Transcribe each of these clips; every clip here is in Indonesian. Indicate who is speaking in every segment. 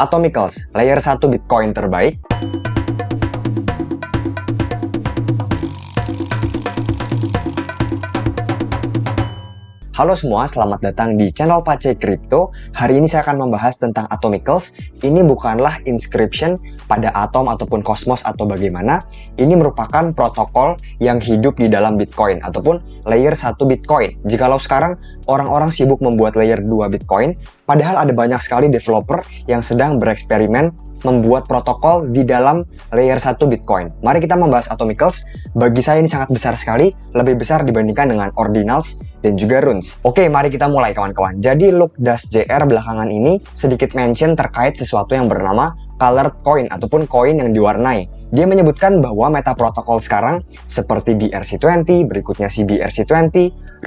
Speaker 1: Atomicals, layer 1 Bitcoin terbaik. Halo semua, selamat datang di channel Pace Crypto. Hari ini saya akan membahas tentang Atomicals. Ini bukanlah inscription pada atom ataupun kosmos atau bagaimana. Ini merupakan protokol yang hidup di dalam Bitcoin ataupun layer 1 Bitcoin. Jikalau sekarang orang-orang sibuk membuat layer 2 Bitcoin, padahal ada banyak sekali developer yang sedang bereksperimen membuat protokol di dalam layer 1 Bitcoin. Mari kita membahas Atomicals. Bagi saya ini sangat besar sekali, lebih besar dibandingkan dengan Ordinals dan juga Runes. Oke, mari kita mulai kawan-kawan. Jadi Look-JR belakangan ini sedikit mention terkait sesuatu yang bernama colored coin ataupun koin yang diwarnai. Dia menyebutkan bahwa meta protokol sekarang seperti BRC20, berikutnya CBRC20,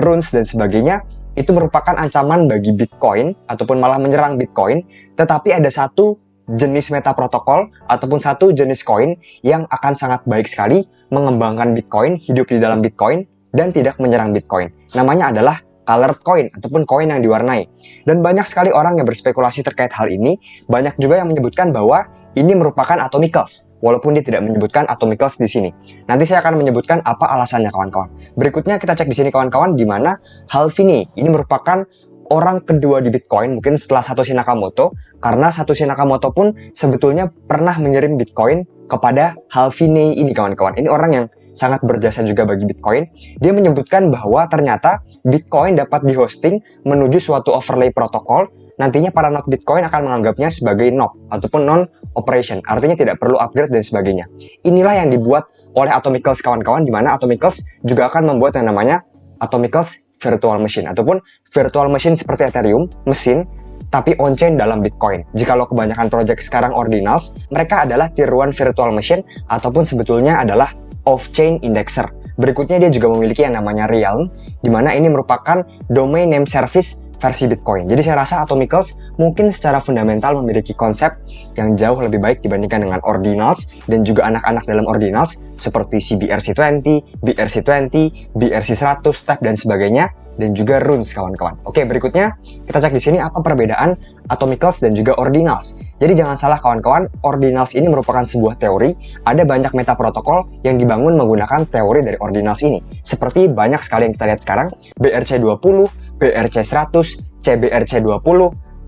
Speaker 1: Runes dan sebagainya itu merupakan ancaman bagi Bitcoin ataupun malah menyerang Bitcoin, tetapi ada satu jenis meta protokol ataupun satu jenis koin yang akan sangat baik sekali mengembangkan Bitcoin, hidup di dalam Bitcoin dan tidak menyerang Bitcoin. Namanya adalah colored coin ataupun koin yang diwarnai. Dan banyak sekali orang yang berspekulasi terkait hal ini. Banyak juga yang menyebutkan bahwa ini merupakan Atomicals, walaupun dia tidak menyebutkan Atomicals di sini. Nanti saya akan menyebutkan apa alasannya kawan-kawan. Berikutnya kita cek di sini kawan-kawan, di mana Halfini ini merupakan orang kedua di Bitcoin mungkin setelah Satoshi Nakamoto, karena Satoshi Nakamoto pun sebetulnya pernah mengirim Bitcoin kepada Halfini ini kawan-kawan. Ini orang yang sangat berjasa juga bagi Bitcoin. Dia menyebutkan bahwa ternyata Bitcoin dapat dihosting menuju suatu overlay protokol. Nantinya para node Bitcoin akan menganggapnya sebagai node ataupun non-operation, artinya tidak perlu upgrade dan sebagainya. Inilah yang dibuat oleh Atomicals kawan-kawan, di mana Atomicals juga akan membuat yang namanya Atomicals Virtual Machine ataupun virtual machine seperti Ethereum, mesin tapi on-chain dalam Bitcoin. Jikalau kebanyakan project sekarang Ordinals, mereka adalah tier 1 virtual machine ataupun sebetulnya adalah off-chain indexer. Berikutnya dia juga memiliki yang namanya Realm, di mana ini merupakan domain name service versi Bitcoin. Jadi saya rasa Atomicals mungkin secara fundamental memiliki konsep yang jauh lebih baik dibandingkan dengan Ordinals dan juga anak-anak dalam Ordinals seperti CBRC20, BRC20, BRC100, TAP dan sebagainya, dan juga Runes kawan-kawan. Oke, berikutnya kita cek di sini apa perbedaan Atomicals dan juga Ordinals. Jadi jangan salah kawan-kawan, Ordinals ini merupakan sebuah teori. Ada banyak meta protokol yang dibangun menggunakan teori dari Ordinals ini. Seperti banyak sekali yang kita lihat sekarang, BRC20, BRC100, CBRC20,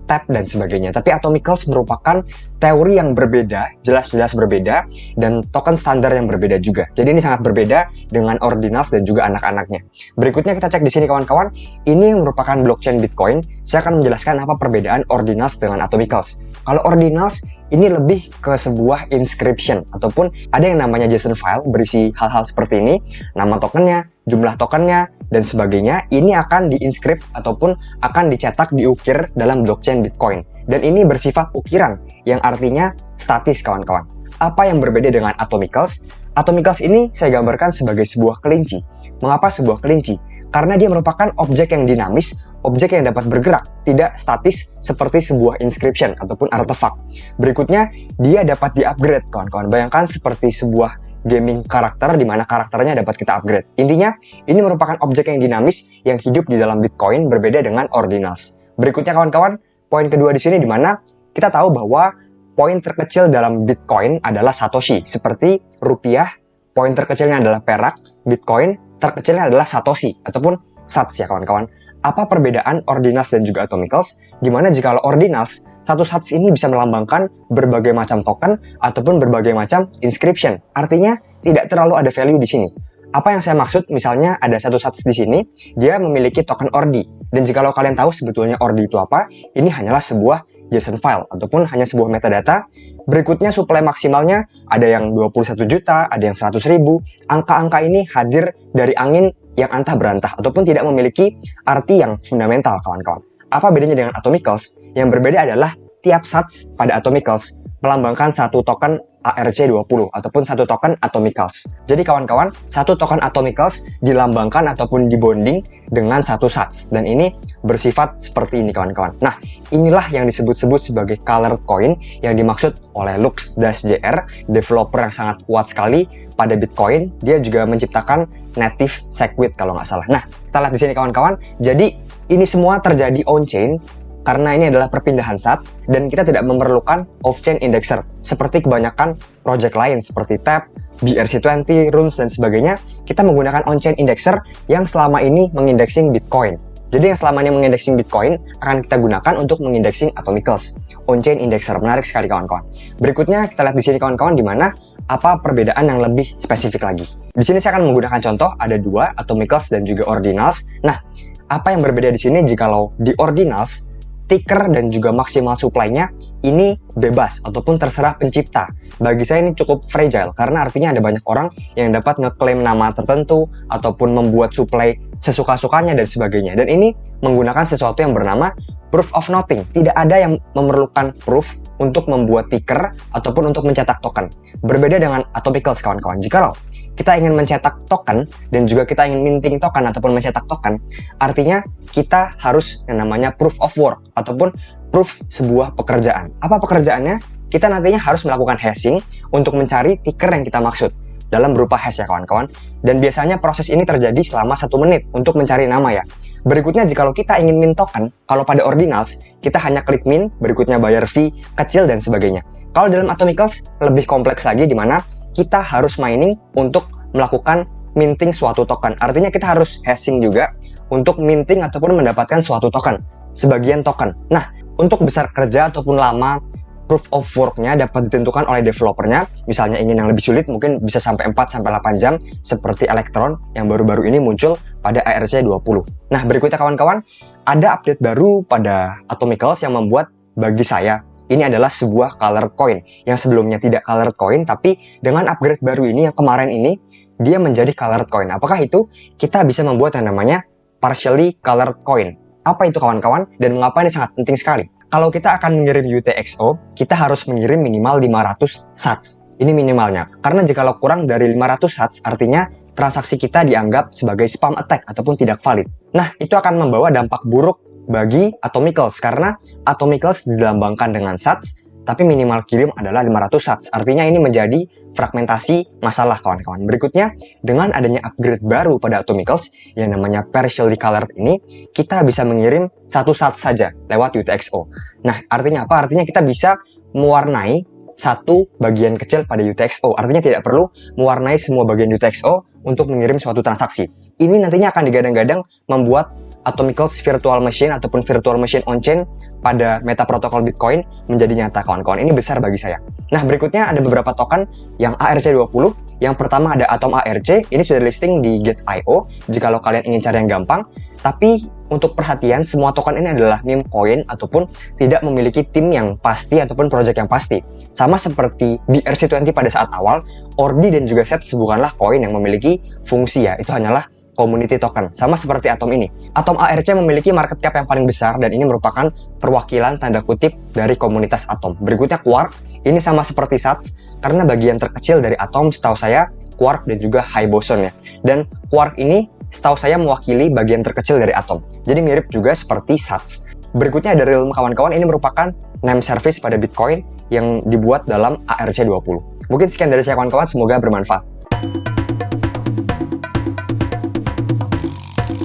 Speaker 1: TAP dan sebagainya. Tapi Atomicals merupakan teori yang berbeda, jelas-jelas berbeda, dan token standar yang berbeda juga. Jadi ini sangat berbeda dengan Ordinals dan juga anak-anaknya. Berikutnya kita cek di sini kawan-kawan, ini merupakan blockchain Bitcoin. Saya akan menjelaskan apa perbedaan Ordinals dengan Atomicals. Kalau Ordinals ini lebih ke sebuah inscription ataupun ada yang namanya JSON file berisi hal-hal seperti ini, nama tokennya, jumlah tokennya, dan sebagainya. Ini akan diinscript ataupun akan dicetak, diukir dalam blockchain Bitcoin. Dan ini bersifat ukiran, yang artinya statis kawan-kawan. Apa yang berbeda dengan Atomicals? Atomicals ini saya gambarkan sebagai sebuah kelinci. Mengapa sebuah kelinci? Karena dia merupakan objek yang dinamis, objek yang dapat bergerak, tidak statis seperti sebuah inscription ataupun artefak. Berikutnya, dia dapat di-upgrade kawan-kawan. Bayangkan seperti sebuah gaming karakter di mana karakternya dapat kita upgrade. Intinya, ini merupakan objek yang dinamis yang hidup di dalam Bitcoin berbeda dengan Ordinals. Berikutnya kawan-kawan, poin kedua di sini di mana kita tahu bahwa poin terkecil dalam Bitcoin adalah Satoshi. Seperti rupiah, poin terkecilnya adalah perak, Bitcoin terkecilnya adalah Satoshi ataupun Sats ya kawan-kawan. Apa perbedaan Ordinals dan juga Atomicals? Dimana jika Ordinals, satu Sats ini bisa melambangkan berbagai macam token ataupun berbagai macam inscription. Artinya tidak terlalu ada value di sini. Apa yang saya maksud? Misalnya ada satu Sats di sini, dia memiliki token Ordi. Dan jika kalian tahu sebetulnya Ordi itu apa, ini hanyalah sebuah JSON file ataupun hanya sebuah metadata. Berikutnya supply maksimalnya ada yang 21 juta, ada yang 100.000. Angka-angka ini hadir dari angin yang antah berantah ataupun tidak memiliki arti yang fundamental kawan-kawan. Apa bedanya dengan Atomicals? Yang berbeda adalah tiap Sats pada Atomicals melambangkan satu token ARC20 ataupun satu token Atomicals. Jadi kawan-kawan, satu token Atomicals dilambangkan ataupun dibonding dengan satu Sats, dan ini bersifat seperti ini kawan-kawan. Nah, inilah yang disebut-sebut sebagai colored coin yang dimaksud oleh Look-JR, developer yang sangat kuat sekali pada Bitcoin. Dia juga menciptakan native SegWit kalau nggak salah. Nah, kita lihat di sini kawan-kawan. Jadi ini semua terjadi on-chain karena ini adalah perpindahan sats dan kita tidak memerlukan off-chain indexer seperti kebanyakan project lain seperti TAP, BRC20, Runes, dan sebagainya. Kita menggunakan on-chain indexer yang selama ini mengindexing Bitcoin. Jadi yang selama ini mengindexing Bitcoin akan kita gunakan untuk mengindexing Atomicals. On-chain indexer, menarik sekali kawan-kawan. Berikutnya kita lihat di sini kawan-kawan di mana apa perbedaan yang lebih spesifik lagi. Di sini saya akan menggunakan contoh ada dua, Atomicals dan juga Ordinals. Nah, apa yang berbeda di sini jikalau di Ordinals ticker dan juga maksimal supply-nya ini bebas ataupun terserah pencipta. Bagi saya ini cukup fragile karena artinya ada banyak orang yang dapat ngeklaim nama tertentu ataupun membuat supply sesuka-sukanya dan sebagainya. Dan ini menggunakan sesuatu yang bernama proof of nothing. Tidak ada yang memerlukan proof untuk membuat ticker ataupun untuk mencetak token. Berbeda dengan Atomicals kawan-kawan. Jikalau kita ingin mencetak token dan juga kita ingin minting token ataupun mencetak token, artinya kita harus yang namanya proof of work ataupun proof sebuah pekerjaan. Apa pekerjaannya? Kita nantinya harus melakukan hashing untuk mencari ticker yang kita maksud dalam berupa hash ya kawan-kawan. Dan biasanya proses ini terjadi selama 1 menit untuk mencari nama ya. Berikutnya jikalau kita ingin mint token, kalau pada Ordinals kita hanya klik mint, berikutnya bayar fee kecil dan sebagainya. Kalau dalam Atomicals lebih kompleks lagi di mana kita harus mining untuk melakukan minting suatu token. Artinya kita harus hashing juga untuk minting ataupun mendapatkan suatu token, sebagian token. Nah, untuk besar kerja ataupun lama proof of work-nya dapat ditentukan oleh developernya. Misalnya ingin yang lebih sulit mungkin bisa sampai 4-8 jam seperti Electron yang baru-baru ini muncul pada ERC20. Nah, berikutnya kawan-kawan, ada update baru pada Atomicals yang membuat bagi saya ini adalah sebuah colored coin yang sebelumnya tidak colored coin, tapi dengan upgrade baru ini yang kemarin ini dia menjadi colored coin. Apakah itu? Kita bisa membuat yang namanya partially colored coin. Apa itu kawan-kawan dan mengapa ini sangat penting sekali? Kalau kita akan mengirim UTXO, kita harus mengirim minimal 500 sats. Ini minimalnya. Karena jikalau kurang dari 500 sats, artinya transaksi kita dianggap sebagai spam attack ataupun tidak valid. Nah, itu akan membawa dampak buruk bagi Atomicals karena Atomicals dilambangkan dengan sats, tapi minimal kirim adalah 500 sats. Artinya ini menjadi fragmentasi masalah kawan-kawan. Berikutnya, dengan adanya upgrade baru pada Atomicals yang namanya partially colored ini, kita bisa mengirim 1 sats saja lewat UTXO. Nah, artinya apa? Artinya kita bisa mewarnai satu bagian kecil pada UTXO. Artinya tidak perlu mewarnai semua bagian UTXO untuk mengirim suatu transaksi. Ini nantinya akan digadang-gadang membuat Atomicals virtual machine ataupun virtual machine on-chain pada meta protokol Bitcoin menjadi nyata kawan-kawan. Ini besar bagi saya. Nah, berikutnya ada beberapa token yang ARC20. Yang pertama ada Atom ARC. Ini sudah listing di Gate.io jikalau kalian ingin cari yang gampang. Tapi untuk perhatian, semua token ini adalah meme coin ataupun tidak memiliki tim yang pasti ataupun project yang pasti. Sama seperti BRC20 pada saat awal, Ordi dan juga Set bukanlah koin yang memiliki fungsi ya. Itu hanyalah community token, sama seperti Atom ini. Atom ARC memiliki market cap yang paling besar dan ini merupakan perwakilan tanda kutip dari komunitas Atom. Berikutnya Quark, ini sama seperti Sats, karena bagian terkecil dari Atom setahu saya Quark dan juga High Boson ya. Dan Quark ini setahu saya mewakili bagian terkecil dari Atom. Jadi mirip juga seperti Sats. Berikutnya ada Realm kawan-kawan, ini merupakan name service pada Bitcoin yang dibuat dalam ARC20. Mungkin sekian dari saya kawan-kawan, semoga bermanfaat.